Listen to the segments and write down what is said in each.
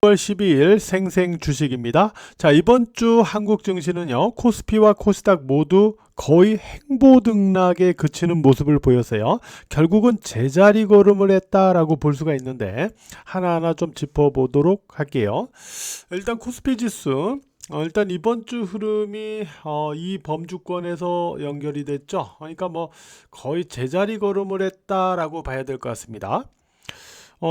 10월 12일 생생 주식입니다. 자, 이번 주 한국 증시는요, 코스피와 코스닥 모두 거의 행보등락에 그치는 모습을 보였어요. 결국은 제자리 걸음을 했다라고 볼 수가 있는데 하나하나 좀 짚어보도록 할게요. 일단 코스피 지수 일단 이번 주 흐름이 이 범주권에서 연결이 됐죠. 그러니까 뭐 거의 제자리 걸음을 했다라고 봐야 될 것 같습니다.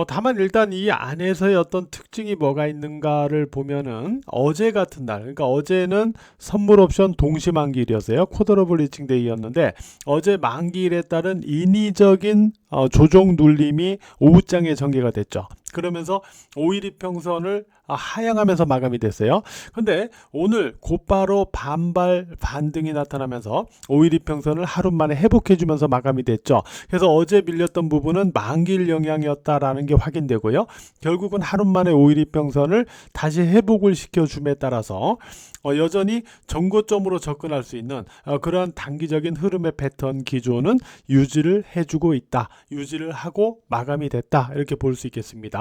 다만 일단 이 안에서의 어떤 특징이 뭐가 있는가를 보면은 어제 같은 날, 그러니까 어제는 선물 옵션 동시 만기일이었어요. 쿼터럴 블리칭 데이였는데 어제 만기일에 따른 인위적인 조정 눌림이 오후장에 전개가 됐죠. 그러면서 5일 이평선을 하향하면서 마감이 됐어요. 근데 오늘 곧바로 반발 반등이 나타나면서 5일 이평선을 하루 만에 회복해주면서 마감이 됐죠. 그래서 어제 밀렸던 부분은 만기일 영향이었다라는 게 확인되고요. 결국은 하루 만에 5일 이평선을 다시 회복을 시켜줌에 따라서 여전히 전고점으로 접근할 수 있는 그러한 단기적인 흐름의 패턴 기조는 유지를 해주고 있다. 유지를 하고 마감이 됐다. 이렇게 볼 수 있겠습니다.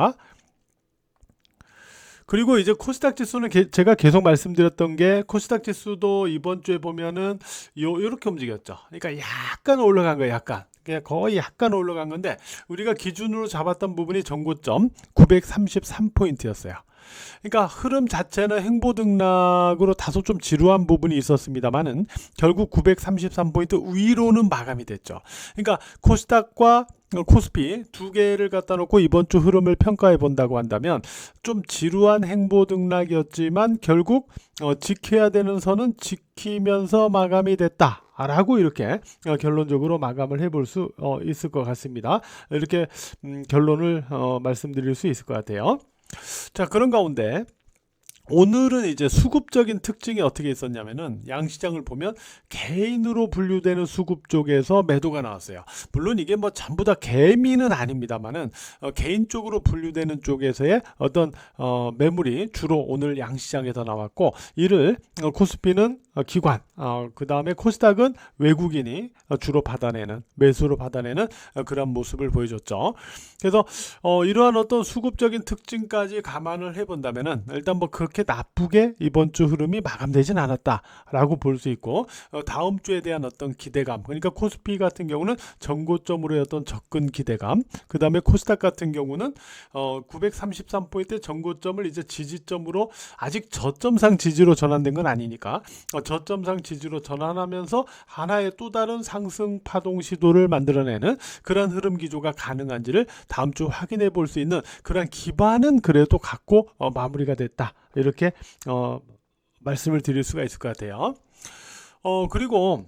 그리고 이제 코스닥 지수는 제가 계속 말씀드렸던 게 코스닥 지수도 이번 주에 보면은 요렇게 움직였죠. 그러니까 약간 올라간 거예요. 약간. 그냥 거의 약간 올라간 건데 우리가 기준으로 잡았던 부분이 전고점 933포인트였어요. 그러니까 흐름 자체는 행보등락으로 다소 좀 지루한 부분이 있었습니다만은 결국 933포인트 위로는 마감이 됐죠. 그러니까 코스닥과 코스피 두 개를 갖다 놓고 이번 주 흐름을 평가해 본다고 한다면 좀 지루한 행보등락이었지만 결국 지켜야 되는 선은 지키면서 마감이 됐다. 라고 이렇게 결론적으로 마감을 해볼 수 있을 것 같습니다. 이렇게 결론을 말씀드릴 수 있을 것 같아요. 자, 그런 가운데 오늘은 이제 수급적인 특징이 어떻게 있었냐면은 양시장을 보면 개인으로 분류되는 수급 쪽에서 매도가 나왔어요. 물론 이게 뭐 전부 다 개미는 아닙니다만은 개인 쪽으로 분류되는 쪽에서의 어떤 매물이 주로 오늘 양시장에서 나왔고 이를 코스피는 기관, 그 다음에 코스닥은 외국인이 주로 받아내는 매수로 받아내는 그런 모습을 보여줬죠. 그래서 이러한 어떤 수급적인 특징까지 감안을 해본다면은 일단 뭐 그렇게 나쁘게 이번 주 흐름이 마감되진 않았다라고 볼 수 있고 다음 주에 대한 어떤 기대감, 그러니까 코스피 같은 경우는 전고점으로의 어떤 접근 기대감, 그 다음에 코스닥 같은 경우는 933포인트 전고점을 이제 지지점으로 아직 저점상 지지로 전환된 건 아니니까 저점상 지지로 전환하면서 하나의 또 다른 상승 파동 시도를 만들어내는 그런 흐름 기조가 가능한지를 다음 주 확인해 볼 수 있는 그런 기반은 그래도 갖고 마무리가 됐다. 이렇게 말씀을 드릴 수가 있을 것 같아요. 그리고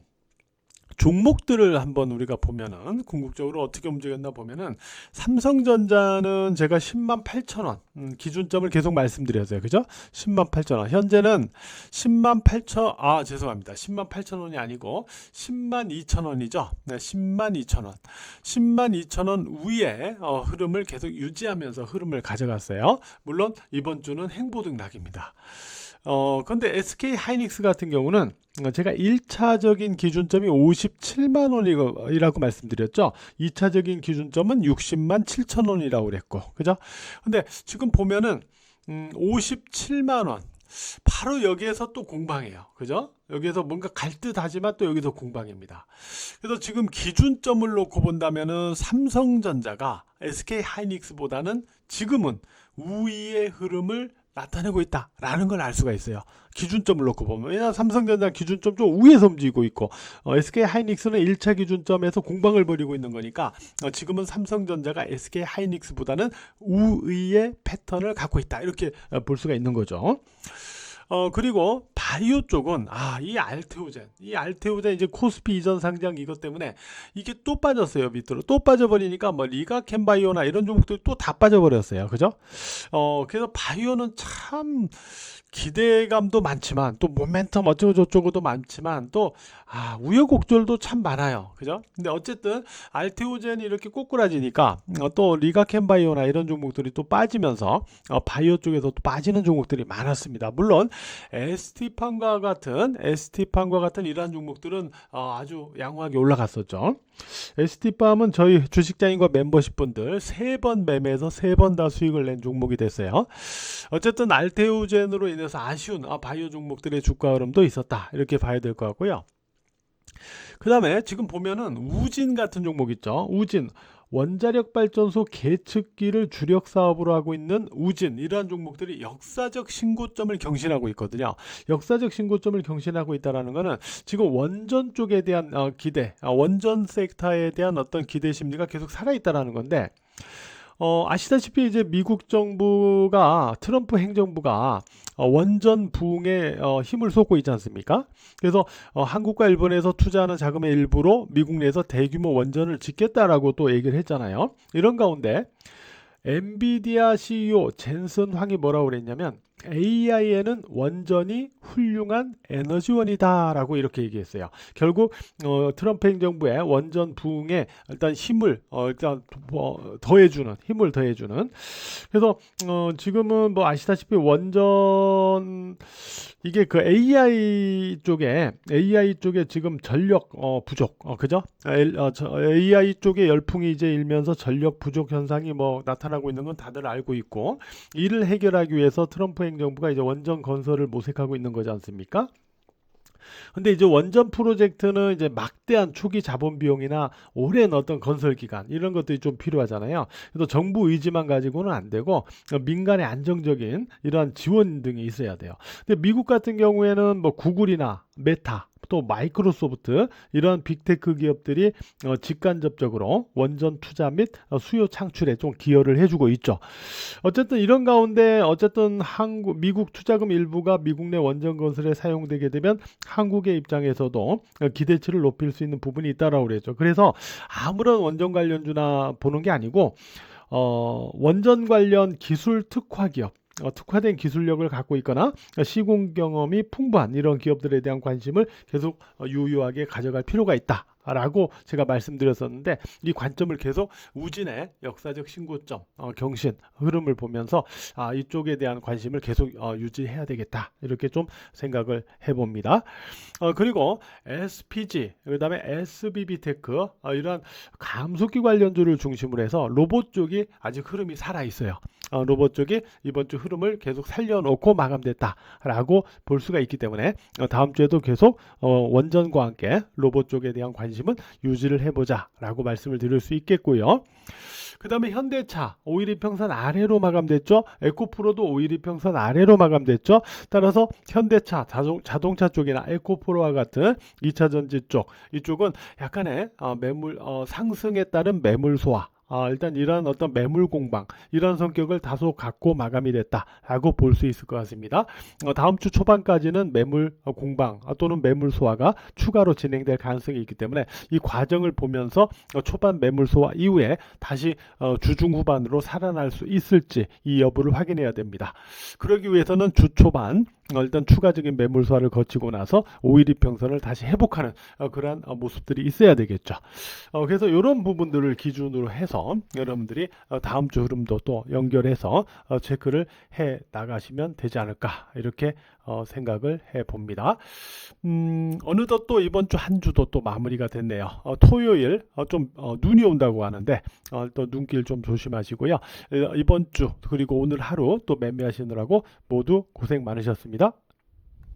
종목들을 한번 우리가 보면은 궁극적으로 어떻게 움직였나 보면은 삼성전자는 제가 108,000원 기준점을 계속 말씀드렸어요. 그죠? 108,000원. 현재는 108,000 죄송합니다. 108,000원이 아니고 102,000원이죠. 네, 102,000원. 102,000원 위에 흐름을 계속 유지하면서 흐름을 가져갔어요. 물론 이번 주는 행보등락입니다. 근데 SK 하이닉스 같은 경우는 제가 1차적인 기준점이 57만 원이라고 말씀드렸죠. 2차적인 기준점은 60만 7천 원이라고 그랬고, 그죠? 근데 지금 보면은 57만 원 바로 여기에서 또 공방이에요. 그죠? 여기에서 뭔가 갈 듯 하지만 또 여기서 공방입니다. 그래서 지금 기준점을 놓고 본다면은 삼성전자가 SK 하이닉스보다는 지금은 우위의 흐름을 나타내고 있다라는 걸 알 수가 있어요. 기준점을 놓고 보면. 왜냐하면 삼성전자 기준점 좀 위에서 움직이고 있고 SK 하이닉스는 1차 기준점에서 공방을 벌이고 있는 거니까 지금은 삼성전자가 SK 하이닉스보다는 우위의 패턴을 갖고 있다. 이렇게 볼 수가 있는 거죠. 그리고 바이오 쪽은 이 알테오젠 이제 코스피 이전 상장 이것 때문에 이게 또 빠졌어요. 밑으로 또 빠져버리니까 뭐 리가캔바이오나 이런 종목들이 또 다 빠져버렸어요. 그죠? 그래서 바이오는 참 참 기대감도 많지만 또 모멘텀 어쩌고 저쩌고도 많지만 또 우여곡절도 참 많아요. 그죠? 근데 어쨌든 알테오젠이 이렇게 꼬꾸라지니까 또 리가켄바이오나 이런 종목들이 또 빠지면서 바이오 쪽에서 또 빠지는 종목들이 많았습니다. 물론 ST팜과 같은 이러한 종목들은 아주 양호하게 올라갔었죠. ST팜은 저희 주식장인과 멤버십 분들 3번 매매에서 3번 다 수익을 낸 종목이 됐어요. 어쨌든 알테오젠으로 인해서 아쉬운 바이오 종목들의 주가 흐름도 있었다, 이렇게 봐야 될 것 같고요. 그 다음에 지금 보면은 우진 같은 종목 있죠. 우진, 원자력 발전소 계측기를 주력 사업으로 하고 있는 우진, 이러한 종목들이 역사적 신고점을 경신하고 있거든요. 역사적 신고점을 경신하고 있다는 것은 지금 원전 쪽에 대한 기대, 원전 섹터에 대한 어떤 기대 심리가 계속 살아있다는 건데, 아시다시피 이제 미국 정부가, 트럼프 행정부가 원전 부흥에 힘을 쏟고 있지 않습니까? 그래서 한국과 일본에서 투자하는 자금의 일부로 미국 내에서 대규모 원전을 짓겠다라고 또 얘기를 했잖아요. 이런 가운데 엔비디아 CEO 젠슨 황이 뭐라고 그랬냐면, AI에는 원전이 훌륭한 에너지원이다 라고 이렇게 얘기했어요. 결국 트럼프 행정부의 원전 부흥에 일단 힘을 힘을 더해주는. 그래서 지금은 뭐 아시다시피 원전, 이게 그 AI 쪽에 지금 전력 부족, 그죠? AI 쪽에 열풍이 이제 일면서 전력 부족 현상이 뭐 나타나고 있는 건 다들 알고 있고, 이를 해결하기 위해서 트럼프 행정부가 이제 원전 건설을 모색하고 있는 거지 않습니까? 근데 이제 원전 프로젝트는 이제 막대한 초기 자본 비용이나 오랜 어떤 건설 기간, 이런 것들이 좀 필요하잖아요. 그래서 정부 의지만 가지고는 안 되고 민간의 안정적인 이러한 지원 등이 있어야 돼요. 근데 미국 같은 경우에는 뭐 구글이나 메타, 또 마이크로소프트, 이런 빅테크 기업들이 직간접적으로 원전 투자 및 수요 창출에 좀 기여를 해주고 있죠. 어쨌든 이런 가운데 어쨌든 미국 투자금 일부가 미국 내 원전 건설에 사용되게 되면 한국의 입장에서도 기대치를 높일 수 있는 부분이 있다라고 그랬죠. 그래서 아무런 원전 관련주나 보는 게 아니고 원전 관련 기술 특화 기업, 특화된 기술력을 갖고 있거나 시공 경험이 풍부한 이런 기업들에 대한 관심을 계속 유효하게 가져갈 필요가 있다 라고 제가 말씀드렸었는데, 이 관점을 계속 우진의 역사적 신고점, 경신 흐름을 보면서 이쪽에 대한 관심을 계속 유지해야 되겠다, 이렇게 좀 생각을 해봅니다. 그리고 SPG, 그 다음에 SBB테크, 이러한 감속기 관련주를 중심으로 해서 로봇 쪽이 아직 흐름이 살아있어요. 로봇 쪽이 이번 주 흐름을 계속 살려놓고 마감됐다라고 볼 수가 있기 때문에 다음 주에도 계속 원전과 함께 로봇 쪽에 대한 관심은 유지를 해보자 라고 말씀을 드릴 수 있겠고요. 그 다음에 현대차 5일이평선 아래로 마감됐죠. 에코프로도 5일이평선 아래로 마감됐죠. 따라서 현대차, 자동차 쪽이나 에코프로와 같은 2차전지 쪽, 이쪽은 약간의 상승에 따른 매물 소화, 일단 이런 어떤 매물 공방, 이런 성격을 다소 갖고 마감이 됐다라고 볼 수 있을 것 같습니다. 다음 주 초반까지는 매물 공방 또는 매물 소화가 추가로 진행될 가능성이 있기 때문에 이 과정을 보면서 초반 매물 소화 이후에 다시 주중 후반으로 살아날 수 있을지 이 여부를 확인해야 됩니다. 그러기 위해서는 주 초반 일단 추가적인 매물 소화를 거치고 나서 5일이평선을 다시 회복하는 그러한 모습들이 있어야 되겠죠. 그래서 이런 부분들을 기준으로 해서 여러분들이 다음 주 흐름도 또 연결해서 체크를 해 나가시면 되지 않을까, 이렇게 생각을 해 봅니다. 어느덧 또 이번 주 한 주도 또 마무리가 됐네요. 토요일 좀 눈이 온다고 하는데 또 눈길 좀 조심하시고요. 이번 주 그리고 오늘 하루 또 매매하시느라고 모두 고생 많으셨습니다.